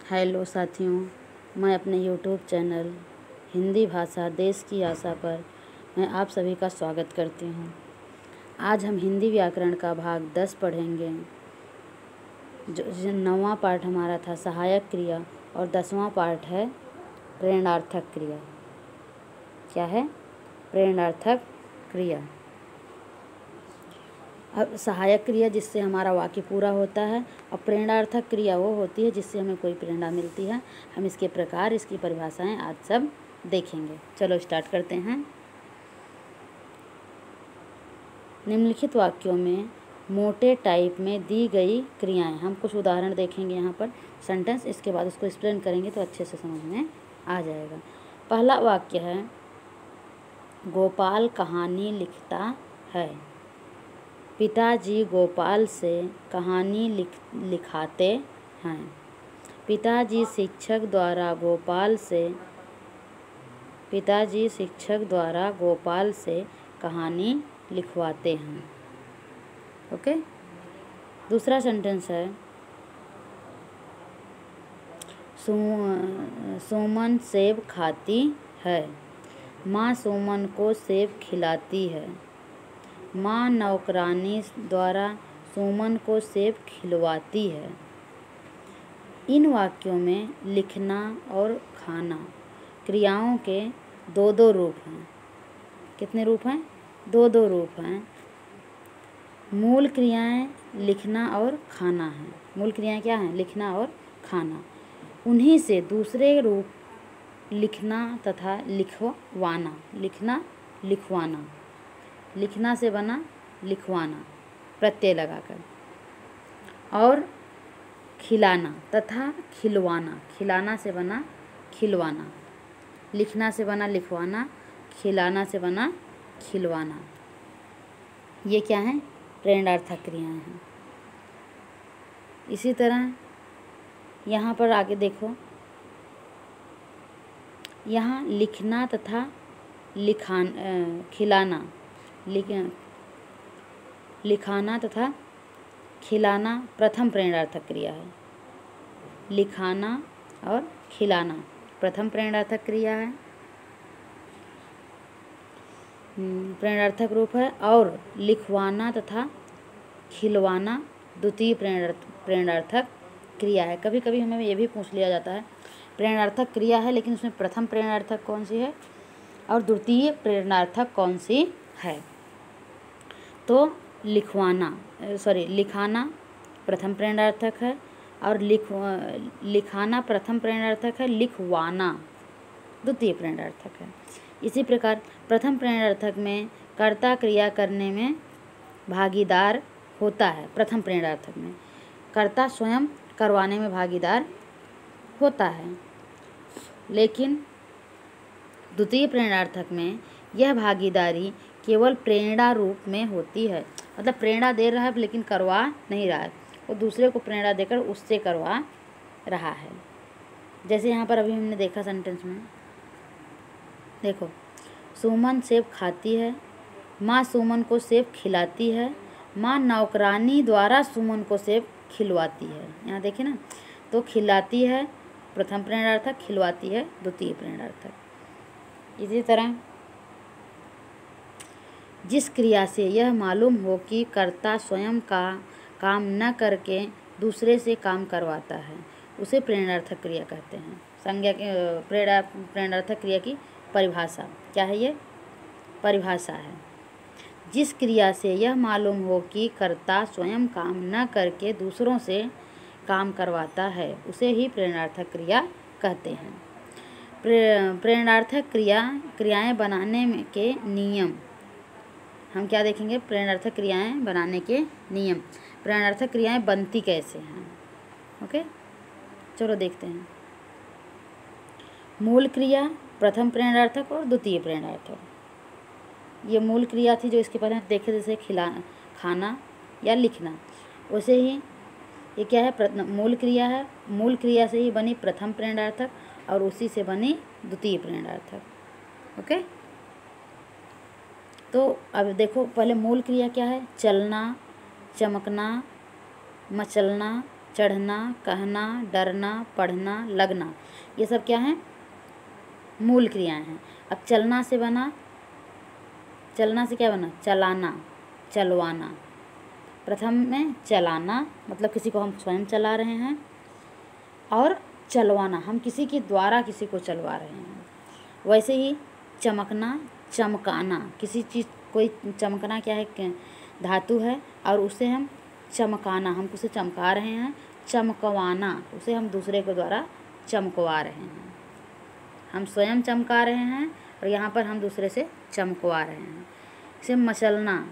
Hello साथियों, मैं अपने यूट्यूब चैनल हिंदी भाषा देश की आशा पर मैं आप सभी का स्वागत करती हूँ। आज हम हिंदी व्याकरण का भाग 10 पढ़ेंगे। जो 9वां पार्ट हमारा था सहायक क्रिया और 10वां पार्ट है प्रेरणार्थक क्रिया। क्या है? प्रेरणार्थक क्रिया। अब सहायक क्रिया जिससे हमारा वाक्य पूरा होता है और प्रेरणार्थक क्रिया वो होती है जिससे हमें कोई प्रेरणा मिलती है। हम इसके प्रकार, इसकी परिभाषाएं आज सब देखेंगे। चलो स्टार्ट करते हैं। निम्नलिखित वाक्यों में मोटे टाइप में दी गई क्रियाएं, हम कुछ उदाहरण देखेंगे यहाँ पर सेंटेंस, इसके बाद उसको एक्सप्लेन करेंगे तो अच्छे से समझ में आ जाएगा। पहला वाक्य है, गोपाल कहानी लिखता है। पिताजी गोपाल से कहानी लिखाते हैं। पिताजी शिक्षक द्वारा गोपाल से कहानी लिखवाते हैं। ओके। दूसरा सेंटेंस है, सुमन सेब खाती है। माँ सुमन को सेब खिलाती है। माँ नौकरानी द्वारा सुमन को सेब खिलवाती है। इन वाक्यों में लिखना और खाना क्रियाओं के दो रूप हैं। कितने रूप हैं? दो रूप हैं। मूल क्रियाएं लिखना और खाना हैं। मूल क्रियाएं क्या हैं? लिखना और खाना। उन्हीं से दूसरे रूप लिखना तथा लिखवाना। लिखना, लिखवाना। लिखना से बना लिखवाना प्रत्यय लगाकर, और खिलाना तथा खिलवाना। खिलाना से बना खिलवाना। लिखना से बना लिखवाना, खिलाना से बना खिलवाना। ये क्या है? प्रेरणार्थक क्रियाएं हैं। इसी तरह यहाँ पर आगे देखो, यहाँ लिखना तथा खिलाना, लिखाना तथा खिलाना प्रथम प्रेरणार्थक क्रिया है। लिखाना और खिलाना प्रथम प्रेरणार्थक क्रिया है, प्रेरणार्थक रूप है, और लिखवाना तथा खिलवाना द्वितीय प्रेरणार्थक क्रिया है। कभी कभी हमें ये भी पूछ लिया जाता है, प्रेरणार्थक क्रिया है लेकिन उसमें प्रथम प्रेरणार्थक कौन सी है और द्वितीय प्रेरणार्थक कौन सी है? तो लिखाना प्रथम प्रेरणार्थक है और लिखाना प्रथम प्रेरणार्थक है, लिखवाना द्वितीय प्रेरणार्थक है। इसी प्रकार प्रथम प्रेरणार्थक में कर्ता क्रिया करने में भागीदार होता है। प्रथम प्रेरणार्थक में कर्ता स्वयं करवाने में भागीदार होता है, लेकिन द्वितीय प्रेरणार्थक में यह भागीदारी केवल प्रेरणा रूप में होती है। मतलब प्रेरणा दे रहा है लेकिन करवा नहीं रहा है, वो दूसरे को प्रेरणा देकर उससे करवा रहा है। जैसे यहाँ पर अभी हमने देखा सेंटेंस में, देखो, सुमन सेब खाती है। माँ सुमन को सेब खिलाती है। माँ नौकरानी द्वारा सुमन को सेब खिलवाती है। यहाँ देखिए ना, तो खिलाती है प्रथम प्रेरणार्थक, खिलवाती है द्वितीय प्रेरणार्थक। इसी तरह जिस क्रिया से यह मालूम हो कि कर्ता स्वयं का काम न करके दूसरे से काम करवाता है, उसे प्रेरणार्थक क्रिया कहते हैं। संज्ञा के प्रेरणार्थक क्रिया की परिभाषा क्या है? ये परिभाषा है, जिस क्रिया से यह मालूम हो कि कर्ता स्वयं काम न करके दूसरों से काम करवाता है, उसे ही प्रेरणार्थक क्रिया कहते हैं। प्रेरणार्थक क्रियाएं बनाने के नियम, हम क्या देखेंगे? प्रेरणार्थक क्रियाएं बनाने के नियम। प्रेरणार्थक क्रियाएं बनती कैसे हैं? ओके, चलो देखते हैं। मूल क्रिया, प्रथम प्रेरणार्थक और द्वितीय प्रेरणार्थक। ये मूल क्रिया थी जो इसके पहले देखे, जैसे खाना या लिखना। वैसे ही ये क्या है? मूल क्रिया है। मूल क्रिया से ही बनी प्रथम प्रेरणार्थक और उसी से बनी द्वितीय प्रेरणार्थक। ओके, तो अब देखो, पहले मूल क्रिया क्या है? चलना, चमकना, मचलना, चढ़ना, कहना, डरना, पढ़ना, लगना, ये सब क्या हैं? मूल क्रियाएं हैं। अब चलना से बना, चलना से क्या बना? चलाना, चलवाना। प्रथम में चलाना मतलब किसी को हम स्वयं चला रहे हैं, और चलवाना हम किसी के द्वारा किसी को चलवा रहे हैं। वैसे ही चमकना, चमकाना, किसी चीज़ कोई चमकना क्या है? धातु है, और उसे हम चमकाना, हम उसे चमका रहे हैं। चमकवाना, उसे हम दूसरे के द्वारा चमकवा रहे हैं। हम स्वयं चमका रहे हैं और यहाँ पर हम दूसरे से चमकवा रहे हैं। इसे मचलना,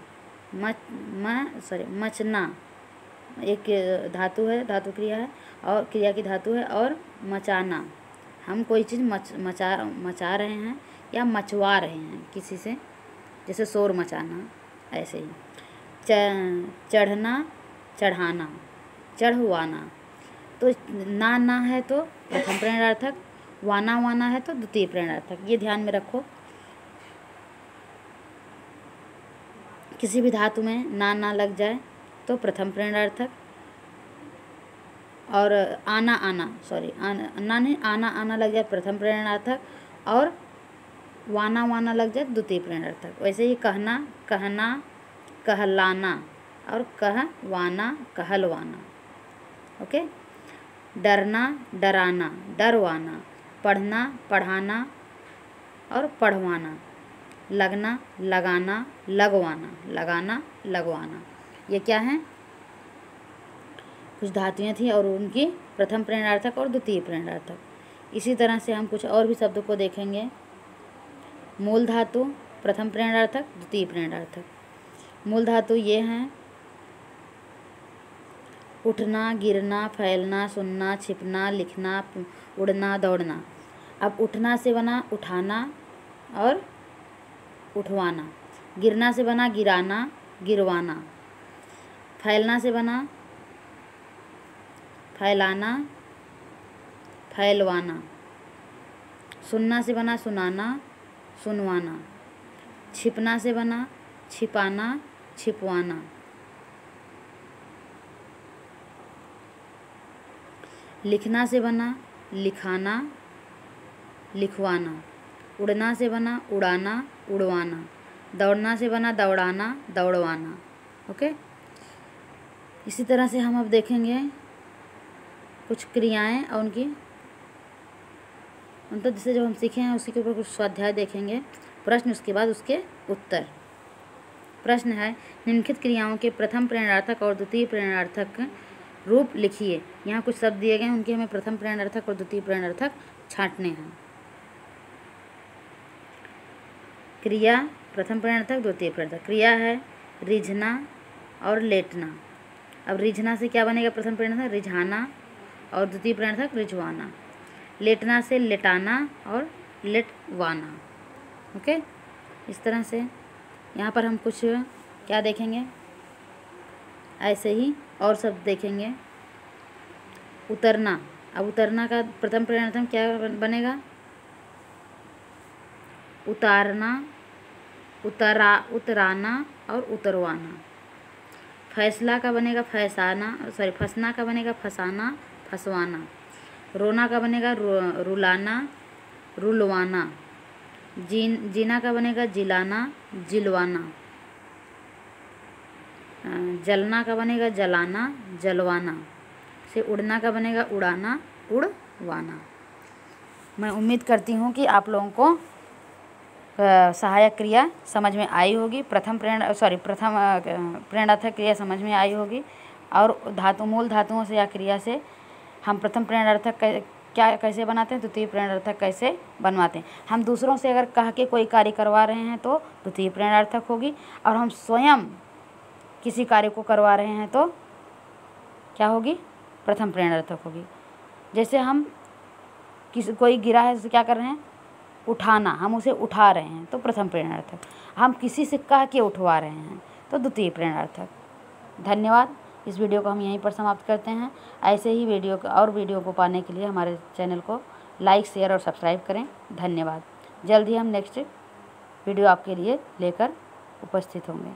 मचना एक धातु है, धातु क्रिया है, और क्रिया की धातु है। और मचाना, हम कोई चीज़ मचा रहे हैं या मचवा रहे हैं किसी से, जैसे शोर मचाना, ऐसे ही। चढ़ना, चढ़ाना, चढ़वाना। तो ना है तो प्रथम प्रेरणार्थक, वाना है तो द्वितीय प्रेरणार्थक। ये ध्यान में रखो, किसी भी धातु में ना लग जाए तो प्रथम प्रेरणार्थक, और आना लग जाए प्रथम प्रेरणार्थक, और वाना लग जाए द्वितीय प्रेरणार्थक। वैसे ही कहना, कहना, कहलाना, और कहवाना, कहलवाना। ओके। डरना, डराना, डरवाना। पढ़ना, पढ़ाना, और पढ़वाना। लगना, लगाना, लगवाना, लगाना, लगवाना। ये क्या है? कुछ धातुएं थी और उनकी प्रथम प्रेरणार्थक और द्वितीय प्रेरणार्थक। इसी तरह से हम कुछ और भी शब्दों को देखेंगे। मूल धातु, प्रथम प्रेरणार्थक, द्वितीय प्रेरणार्थक। मूल धातु ये हैं: उठना, गिरना, फैलना, सुनना, छिपना, लिखना, उड़ना, दौड़ना। अब उठना से बना उठाना और उठवाना। गिरना से बना गिराना, गिरवाना। फैलना से बना फैलाना, फैलवाना। सुनना से बना सुनाना, सुनवाना। छिपना से बना छिपाना, छिपवाना। लिखना से बना लिखाना, लिखवाना। उड़ना से बना उड़ाना, उड़वाना। दौड़ना से बना दौड़ाना, दौड़वाना। ओके। इसी तरह से हम अब देखेंगे कुछ क्रियाएं और उनकी जिसे जो हम सीखे हैं उसी के ऊपर कुछ स्वाध्याय देखेंगे, प्रश्न, उसके बाद उसके उत्तर। प्रश्न है: निम्नलिखित क्रियाओं के प्रथम प्रेरणार्थक और द्वितीय प्रेरणार्थक रूप लिखिए। यहाँ कुछ शब्द दिए गए हैं, उनके हमें प्रथम प्रेरणार्थक और द्वितीय प्रेरणार्थक छांटने हैं। क्रिया प्रथम प्रेरणार्थक, द्वितीय प्रेरणार्थक। क्रिया है रिझना और लेटना। अब रिझना से क्या बनेगा? प्रथम प्रेरणार्थक रिझाना, और द्वितीय प्रेरणार्थक रिझवाना। लेटना से लेटाना और लेटवाना। ओके। इस तरह से यहाँ पर हम कुछ क्या देखेंगे, ऐसे ही और शब्द देखेंगे। उतरना। अब उतरना का प्रथम प्रेरणार्थक क्या बनेगा? उतारना, उतराना और उतरवाना। फैसला का बनेगा फंसना का बनेगा फंसाना, फंसवाना। रोना का बनेगा रुलाना, रुलवाना। जीना का बनेगा जिलाना, जिलवाना। जलना का बनेगा जलाना, जलवाना। से उड़ना का बनेगा उड़ाना, उड़वाना। मैं उम्मीद करती हूँ कि आप लोगों को सहायक क्रिया समझ में आई होगी, प्रथम प्रेरणार्थक क्रिया समझ में आई होगी, और मूल धातुओं से या क्रिया से हम प्रथम प्रेरणार्थक कैसे बनाते हैं, द्वितीय प्रेरणार्थक कैसे बनवाते हैं। हम दूसरों से अगर कह के कोई कार्य करवा रहे हैं तो द्वितीय प्रेरणार्थक होगी, और हम स्वयं किसी कार्य को करवा रहे हैं तो क्या होगी? प्रथम प्रेरणार्थक होगी। जैसे हम कोई गिरा है तो क्या कर रहे हैं? उठाना, हम उसे उठा रहे हैं तो प्रथम प्रेरणार्थक। हम किसी से कह के उठवा रहे हैं तो द्वितीय प्रेरणार्थक। धन्यवाद। इस वीडियो को हम यहीं पर समाप्त करते हैं। ऐसे ही वीडियो को पाने के लिए हमारे चैनल को लाइक, शेयर और सब्सक्राइब करें। धन्यवाद। जल्द ही हम नेक्स्ट वीडियो आपके लिए लेकर उपस्थित होंगे।